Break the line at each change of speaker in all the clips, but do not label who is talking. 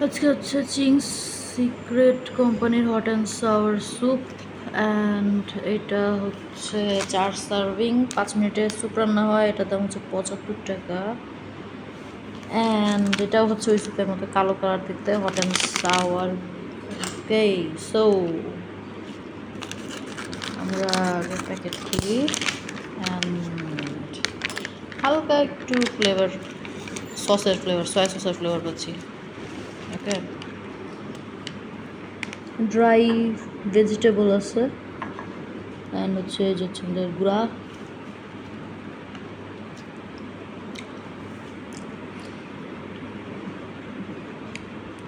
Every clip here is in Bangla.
আজকে হচ্ছে চিংস সিক্রেট কোম্পানির hot and sour soup and এটা হচ্ছে 4 সার্ভিং 5 মিনিটে স্যুপ রান্না হয়। এটার দাম হচ্ছে 75 টাকা। অ্যান্ড এটাও হচ্ছে ওই স্যুপের মতো কালো কালার দেখতে, hot and sour. Okay, so আমরা আগে প্যাকেট খুলি অ্যান্ড হালকা একটু ফ্লেভার, সসের ফ্লেভার, সয়া সসের ফ্লেভার পাচ্ছি। ওকে, ড্রাই ভেজিটেবল আছে অ্যান্ড হচ্ছে যে চিংড়ির গুঁড়া,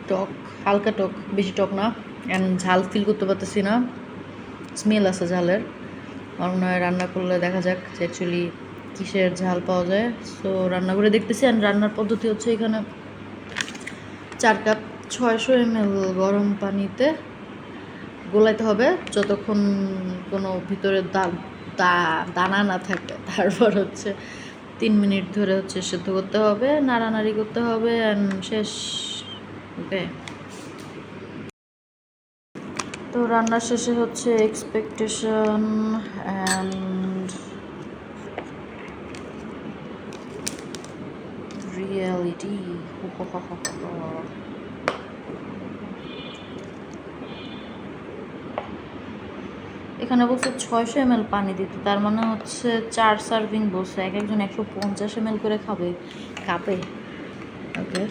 টক, হালকা টক, বেশি টক না। অ্যান্ড ঝাল ফিল করতে পারতেছি না, স্মেল আছে ঝালের। আমার মনে হয় রান্না করলে দেখা যাক যে অ্যাকচুয়ালি কিসের ঝাল পাওয়া যায়। সো রান্না করে দেখতেছি। অ্যান্ড রান্নার পদ্ধতি হচ্ছে এখানে 4 কাপ 600 ml গরম পানিতে গোলাইতে হবে যতক্ষণ কোনো ভিতরে দানা না থাকে। তারপর হচ্ছে 3 মিনিট ধরে হচ্ছে সেদ্ধ করতে হবে, নাড়ানাড়ি করতে হবে অ্যান্ড শেষ। ওকে, তো রান্নার শেষে হচ্ছে এক্সপেকটেশন অ্যান্ড রিয়ালিটি। এখানে বলছে 600 ml পানি দিতে, তার মানে হচ্ছে 4 সার্ভিং বলছে, এক একজন 150 ml করে খাবে কাপে। ওকে,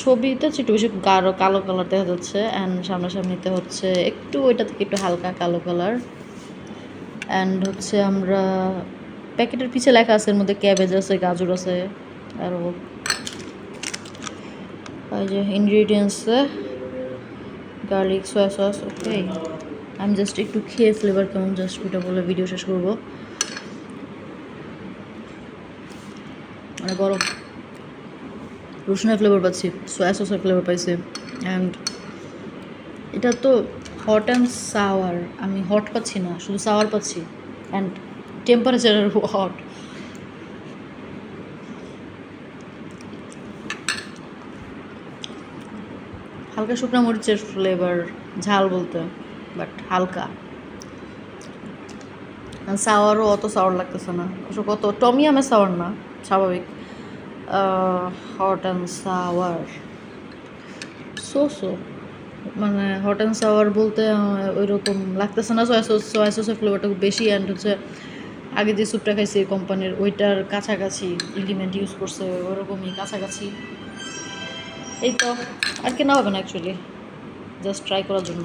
ছবিতে একটু বেশি গাঢ় কালো কালার দেখা যাচ্ছে অ্যান্ড সামনাসামনিতে হচ্ছে একটু ওইটা থেকে একটু হালকা কালো কালার। অ্যান্ড হচ্ছে আমরা প্যাকেটের পিছে লেখা আছে, এর মধ্যে ক্যাবেজ আছে, গাজর আছে, আরও এই যে ইনগ্রিডিয়েন্টসে গার্লিক, সয়া সস। ওকে, আমি জাস্ট একটু খেয়ে ফ্লেভার কেমন জাস্ট ওইটা বলে ভিডিও শেষ করবো। মানে গরম রসুনের ফ্লেভার পাচ্ছি, সয়া সসের ফ্লেভার পাইছি। অ্যান্ড এটা তো হট অ্যান্ড সাওয়ার, আমি হট পাচ্ছি না, শুধু সাওয়ার পাচ্ছি। অ্যান্ড টেম্পারেচারের হট। হালকা শুকনো মরিচের ফ্লেভার, ঝাল বলতে বাট হালকা। সাওয়ারও অত সাওয়ার লাগতেছে না, অবশ্য কত টমিয়ামে সাওয়ার না, স্বাভাবিক। হট অ্যান্ড সাওয়ার সো মানে হট অ্যান্ড সাওয়ার বলতে ওই রকম লাগতেছে না। সয়া সসের ফ্লেভারটা খুব বেশি। অ্যান্ড হচ্ছে আগে যে স্যুপটা খাইছি কোম্পানির, ওইটার কাছাকাছি এলিমেন্ট ইউজ করছে, ওরকমই কাছাকাছি। এই তো, আর কেনা হবে না অ্যাকচুয়ালি, জাস্ট ট্রাই করার জন্য।